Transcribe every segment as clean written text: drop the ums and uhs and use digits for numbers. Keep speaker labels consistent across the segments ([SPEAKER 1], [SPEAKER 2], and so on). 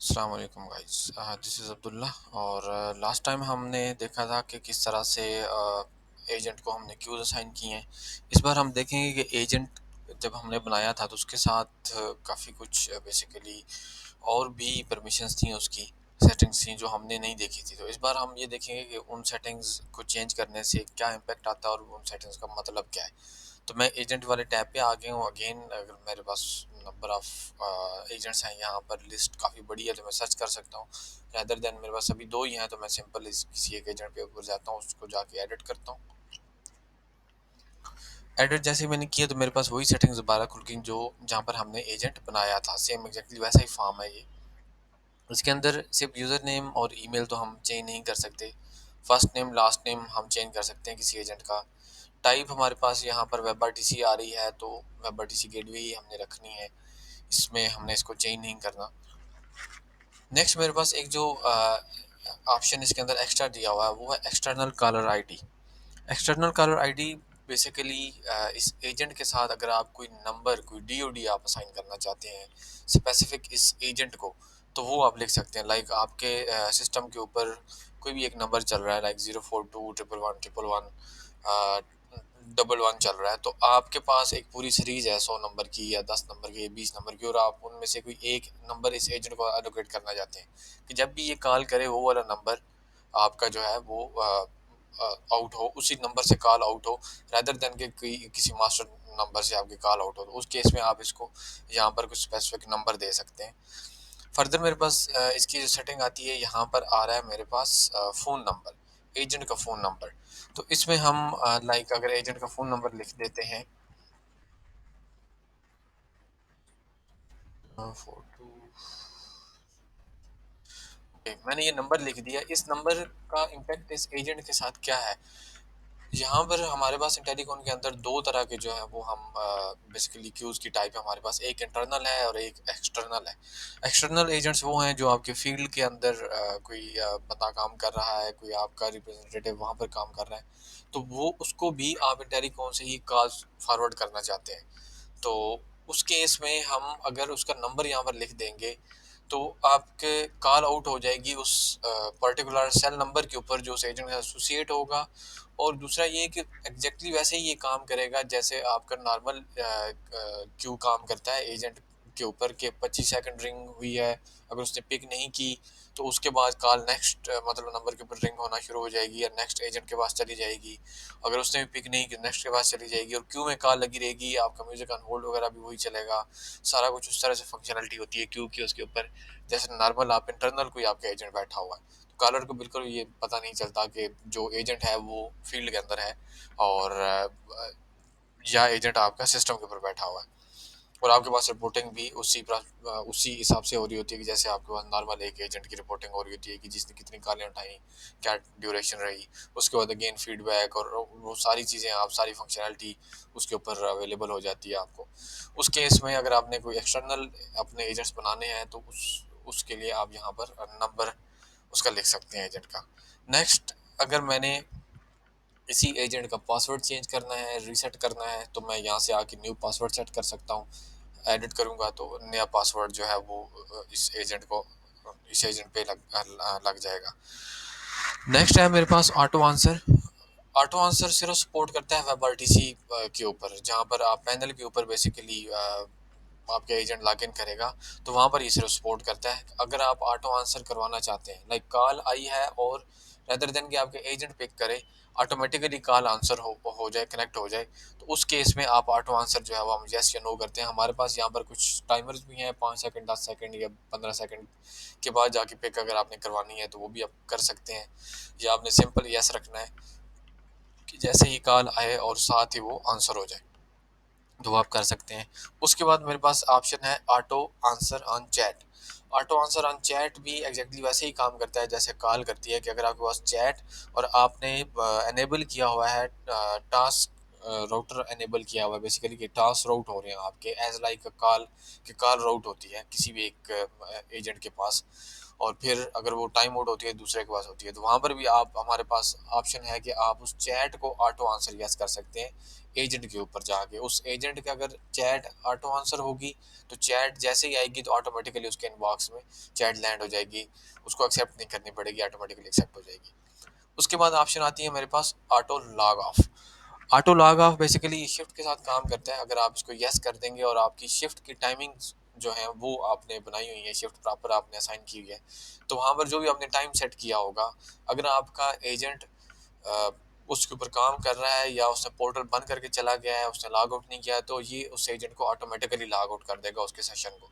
[SPEAKER 1] अस्सलाम वालेकुम guys. This is Abdullah. और लास्ट टाइम हमने देखा था कि किस तरह से एजेंट को हमने क्यूज़ असाइन किए हैं। इस बार हम देखेंगे कि एजेंट जब हमने बनाया था तो उसके साथ काफ़ी कुछ बेसिकली और भी परमिशंस थी, उसकी सेटिंग्स थी जो हमने नहीं देखी थी। तो इस बार हम ये देखेंगे कि उन सेटिंग्स को चेंज करने से क्या इम्पेक्ट आता है और उन सेटिंग्स का मतलब क्या है। तो मैं एजेंट वाले टैब पे आ गया हूँ अगेन। अगर मेरे पास नंबर ऑफ एजेंट्स हैं, यहाँ पर लिस्ट काफ़ी बड़ी है तो मैं सर्च कर सकता हूँ। रैदर देन मेरे पास अभी दो ही हैं तो मैं सिंपल किसी एक एजेंट पे ऊपर जाता हूँ, उसको जाके एडिट करता हूँ। एडिट जैसे ही मैंने किया तो मेरे पास वही सेटिंग्स दोबारा खुल गई जो जहाँ पर हमने एजेंट बनाया था। सेम एग्जैक्टली वैसा ही फॉर्म है ये। इसके अंदर सिर्फ यूज़र नेम और ईमेल तो हम चेंज नहीं कर सकते। फर्स्ट नेम लास्ट नेम हम चेंज कर सकते हैं किसी एजेंट का। टाइप हमारे पास यहाँ पर वेब आरटीसी आ रही है तो वेब आरटीसी गेटवे ही हमने रखनी है, इसमें हमने इसको चेंज नहीं करना। नेक्स्ट मेरे पास एक जो ऑप्शन इसके अंदर एक्स्ट्रा दिया हुआ है वो है external caller ID. External caller ID basically इस एजेंट के साथ अगर आप कोई नंबर कोई डीओडी आप असाइन करना चाहते हैं स्पेसिफिक इस एजेंट को, तो वो आप लिख सकते हैं। लाइक आपके सिस्टम के ऊपर कोई भी एक नंबर चल रहा है, लाइक 042 111 111 चल रहा है, तो आपके पास एक पूरी सीरीज है 100 नंबर की या 10 नंबर की या 20 नंबर की, और आप उनमें से कोई एक नंबर इस एजेंट को एलोकेट करना चाहते हैं कि जब भी ये कॉल करे वो वाला नंबर आपका जो है वो आउट हो, उसी नंबर से कॉल आउट हो, रैदर देन के कोई किसी मास्टर नंबर से आपकी कॉल आउट हो। तो उस केस में आप इसको यहाँ पर कुछ स्पेसिफिक नंबर दे सकते हैं। फर्दर मेरे पास इसकी जो सेटिंग आती है, यहाँ पर आ रहा है मेरे पास फ़ोन नंबर, एजेंट का फ़ोन नंबर। तो इसमें हम लाइक अगर एजेंट का फ़ोन नंबर लिख देते हैं, 42, मैंने ये नंबर लिख दिया। इस नंबर का इम्पैक्ट इस एजेंट के साथ क्या है, यहाँ पर हमारे पास टेलीकॉम के अंदर दो तरह के जो है वो हम बेसिकली क्यूज़ की टाइप है हमारे पास, एक इंटरनल है और एक एक्सटर्नल है। एक्सटर्नल एजेंट्स वो हैं जो आपके फील्ड के अंदर कोई बंदा काम कर रहा है, कोई आपका रिप्रेजेंटेटिव वहाँ पर काम कर रहा है, तो वो उसको भी आप टेलीकॉम से ही कॉल फॉरवर्ड करना चाहते हैं। तो उस केस में हम अगर उसका नंबर यहाँ पर लिख देंगे तो आपके कॉल आउट हो जाएगी उस पर्टिकुलर सेल नंबर के ऊपर जो उस एजेंट से एसोसिएट होगा। और दूसरा ये कि एग्जैक्टली वैसे ही ये काम करेगा जैसे आपका नॉर्मल क्यू काम करता है एजेंट के ऊपर, के 25 सेकंड रिंग हुई है, अगर उसने पिक नहीं की तो उसके बाद कॉल नेक्स्ट मतलब नंबर के ऊपर रिंग होना शुरू हो जाएगी या नेक्स्ट एजेंट के पास चली जाएगी। अगर उसने भी पिक नहीं की नेक्स्ट के पास चली जाएगी और क्यू में कॉल लगी रहेगी, आपका म्यूजिक ऑन होल्ड वगैरह भी वही चलेगा। सारा कुछ उस तरह से फंक्शनलिटी होती है क्यू की उसके ऊपर, जैसे नॉर्मल आप इंटरनल कोई आपका एजेंट बैठा हुआ है। तो कॉलर को बिल्कुल ये पता नहीं चलता कि जो एजेंट है वो फील्ड के अंदर है और या एजेंट आपका सिस्टम के ऊपर बैठा हुआ है। और आपके पास रिपोर्टिंग भी उसी हिसाब से हो रही होती है कि जैसे आपके पास नॉर्मल एक एजेंट की रिपोर्टिंग हो रही होती है कि जिसने कितनी कॉलें उठाई, क्या ड्यूरेशन रही, उसके बाद अगेन फीडबैक और वो सारी चीज़ें आप सारी फंक्शनैलिटी उसके ऊपर अवेलेबल हो जाती है आपको। उस केस में अगर आपने कोई एक्सटर्नल अपने एजेंट्स बनाने हैं तो उसके लिए आप यहाँ पर नंबर उसका लिख सकते हैं एजेंट का। नेक्स्ट, अगर मैंने इसी एजेंट का पासवर्ड चेंज करना है, रीसेट करना है, तो मैं यहाँ से आके न्यू पासवर्ड सेट कर सकता हूँ। एडिट करूँगा तो नया पासवर्ड जो है वो इस एजेंट पे लग जाएगा। नेक्स्ट है मेरे पास ऑटो आंसर। ऑटो आंसर सिर्फ सपोर्ट करता है वेब आरटीसी के ऊपर, जहाँ पर आप पैनल के ऊपर बेसिकली आपके एजेंट लॉग इन करेगा तो वहाँ पर ये सिर्फ सपोर्ट करता है। अगर आप ऑटो आंसर करवाना चाहते हैं, लाइक कॉल आई है और रेदर देन कि आपके एजेंट पिक करे, ऑटोमेटिकली कॉल आंसर हो जाए, कनेक्ट हो जाए, तो उस केस में आप ऑटो आंसर जो है वो हम यस या नो करते हैं। हमारे पास यहाँ पर कुछ टाइमर्स भी हैं, 5 सेकंड, 10 सेकंड या 15 सेकंड के बाद जाके पिक अगर आपने करवानी है तो वो भी आप कर सकते हैं, या आपने सिंपल यस रखना है कि जैसे ही कॉल आए और साथ ही वो आंसर हो जाए, तो वो आप कर सकते हैं। उसके बाद मेरे पास ऑप्शन है auto answer on chat. Auto answer on chat भी एग्जैक्टली वैसे ही काम करता है जैसे कॉल करती है कि अगर आपके पास चैट और आपने एनेबल किया हुआ है टास्क राउटर एनेबल किया हुआ है बेसिकली कि टास्क राउट हो रहे हैं आपके एज लाइक कॉल कि कॉल राउट होती है किसी भी एक एजेंट के पास, और फिर अगर वो टाइम आउट होती है दूसरे के पास होती है, तो वहाँ पर भी आप हमारे पास ऑप्शन है कि आप उस चैट को ऑटो आंसर यस कर सकते हैं एजेंट के ऊपर जाके। उस एजेंट के अगर चैट ऑटो आंसर होगी तो चैट जैसे ही आएगी तो ऑटोमेटिकली उसके इनबॉक्स में चैट लैंड हो जाएगी, उसको एक्सेप्ट नहीं करनी पड़ेगी, ऑटोमेटिकली एक्सेप्ट हो जाएगी। उसके बाद ऑप्शन आती है मेरे पास auto log off. Auto log off basically shift के साथ काम करता है। अगर आप इसको यस कर देंगे और आपकी शिफ्ट की टाइमिंग जो है वो आपने बनाई हुई है, शिफ्ट प्रॉपर आपने असाइन की हुई है, तो वहाँ पर जो भी आपने टाइम सेट किया होगा, अगर आपका एजेंट उसके ऊपर काम कर रहा है या उसने पोर्टल बंद करके चला गया है, उसने लॉग आउट नहीं किया, तो ये उस एजेंट को ऑटोमेटिकली लॉग आउट कर देगा उसके सेशन को।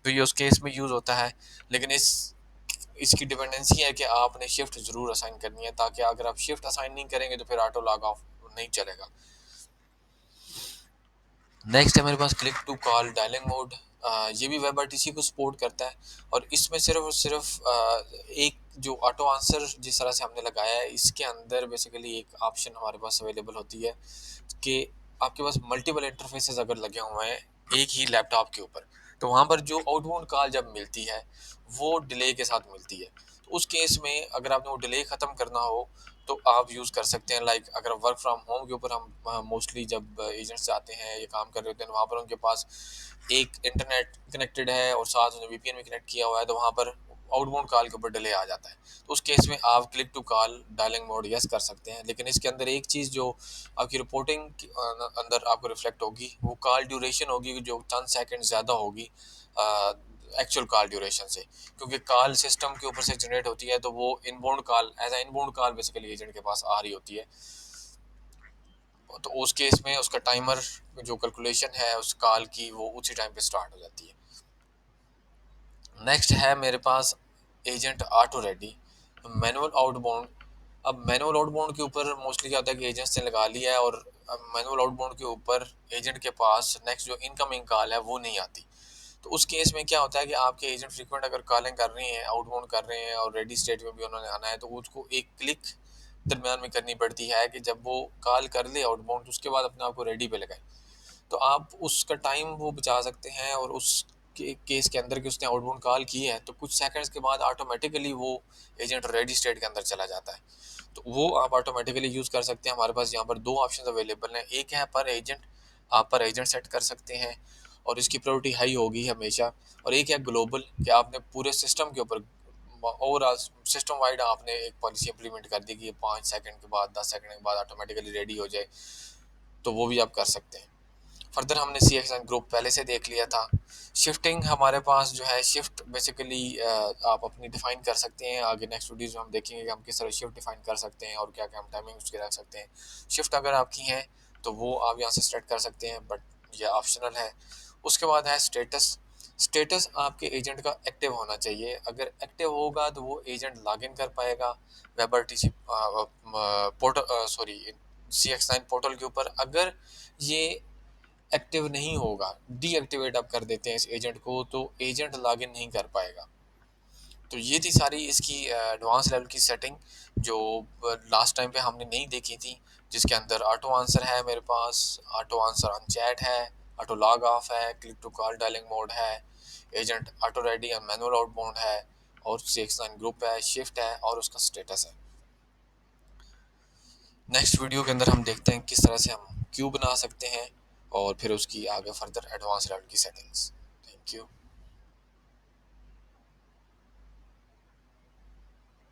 [SPEAKER 1] तो ये उस केस में यूज़ होता है। लेकिन इसकी डिपेंडेंसी है कि आपने शिफ्ट जरूर असाइन करनी है, ताकि अगर आप शिफ्ट असाइन नहीं करेंगे तो फिर ऑटो लॉग ऑफ नहीं चलेगा। नेक्स्ट है मेरे पास click to call dialling mode. ये भी वेब आरटीसी को सपोर्ट करता है, और इसमें सिर्फ और सिर्फ एक जो ऑटो आंसर जिस तरह से हमने लगाया है, इसके अंदर बेसिकली एक ऑप्शन हमारे पास अवेलेबल होती है कि आपके पास मल्टीपल इंटरफेसेस अगर लगे हुए हैं एक ही लैपटॉप के ऊपर, तो वहाँ पर जो आउटबाउंड कॉल जब मिलती है वो डिले के साथ मिलती है। तो उस केस में अगर आपने वो डिले ख़त्म करना हो तो आप यूज़ कर सकते हैं। लाइक अगर वर्क फ्रॉम होम के ऊपर हम मोस्टली जब एजेंट्स आते हैं ये काम कर रहे होते हैं, वहाँ पर उनके पास एक इंटरनेट कनेक्टेड है और साथ उन्हें वीपीएन भी कनेक्ट किया हुआ है, तो वहाँ पर आउटबाउंड कॉल के ऊपर डिले आ जाता है। तो उस केस में आप click to call dialling mode yes कर सकते हैं। लेकिन इसके अंदर एक चीज़ जो आपकी रिपोर्टिंग अंदर आपको रिफ्लेक्ट होगी वो कॉल ड्यूरेशन होगी, जो चंद सेकंड ज़्यादा होगी एक्चुअल कॉल ड्यूरेशन से, क्योंकि कॉल सिस्टम के ऊपर से जनरेट होती है, तो वो inbound call as a inbound call basically agent के पास आ रही होती है। तो उस केस में उसका टाइमर जो कैलकुलेशन है उस कॉल की वो उसी टाइम पे स्टार्ट हो जाती है। नेक्स्ट है मेरे पास agent auto ready manual outbound. अब मैनुअल आउटबाउंड के ऊपर मोस्टली क्या होता है कि एजेंट्स ने लगा लिया है, और मैनुअल आउटबाउंड के ऊपर एजेंट के पास नेक्स्ट जो इनकमिंग कॉल है वो नहीं आती। तो उस केस में क्या होता है कि आपके एजेंट फ्रीक्वेंट अगर कॉलिंग कर रही हैं, आउटबाउंड कर रहे हैं और रेडी स्टेट में भी उन्होंने आना है, तो उसको एक क्लिक दरमियान में करनी पड़ती है कि जब वो कॉल कर ले आउटबाउंड उसके बाद अपने आप को रेडी पे लगाए। तो आप उसका टाइम वो बचा सकते हैं, और उस केस के अंदर कि उसने आउटबाउंड कॉल की है तो कुछ सेकंड्स के बाद ऑटोमेटिकली वो एजेंट रेडी स्टेट के अंदर चला जाता है। तो वो आप ऑटोमेटिकली यूज़ कर सकते हैं। हमारे पास यहाँ पर दो ऑप्शन अवेलेबल हैं, एक है पर एजेंट, आप पर एजेंट सेट कर सकते हैं और इसकी प्रायोरिटी हाई होगी हमेशा, और एक है ग्लोबल कि आपने पूरे सिस्टम के ऊपर ओवरऑल सिस्टम वाइड आपने एक पॉलिसी इंप्लीमेंट कर दी कि 5 सेकंड के बाद 10 सेकंड के बाद ऑटोमेटिकली रेडी हो जाए, तो वो भी आप कर सकते हैं। फर्दर हमने सी एक्स ग्रुप पहले से देख लिया था। शिफ्टिंग हमारे पास जो है शिफ्ट बेसिकली आप अपनी डिफाइन कर सकते हैं। आगे नेक्स्ट वीडियोज में हम देखेंगे कि हम किस तरह शिफ्ट डिफाइन कर सकते हैं और क्या क्या हम टाइमिंग उसके रख सकते हैं। शिफ्ट अगर आपकी हैं तो वो आप यहाँ से स्टार्ट कर सकते हैं, बट ये ऑप्शनल है। उसके बाद है स्टेटस। स्टेटस आपके एजेंट का एक्टिव होना चाहिए। अगर एक्टिव होगा तो वो एजेंट लॉग इन कर पाएगा web R T C portal sorry CX9 portal के ऊपर। अगर ये एक्टिव नहीं होगा, डीएक्टिवेट आप कर देते हैं इस एजेंट को, तो एजेंट लॉगिन नहीं कर पाएगा। तो ये थी सारी इसकी एडवांस लेवल की सेटिंग जो लास्ट टाइम पे हमने नहीं देखी थी, जिसके अंदर ऑटो आंसर है मेरे पास, ऑटो आंसर ऑन चैट है, ऑटो लॉग ऑफ है, click to call dialling mode है, एजेंट ऑटो रेडी और मैनुअल आउटबाउंड है, और CX9 ग्रुप है, शिफ्ट है और उसका स्टेटस है। नेक्स्ट वीडियो के अंदर हम देखते हैं किस तरह से हम क्यू बना सकते हैं और फिर उसकी आगे फर्दर एडवांस लेवल की सेटिंग्स। Thank you.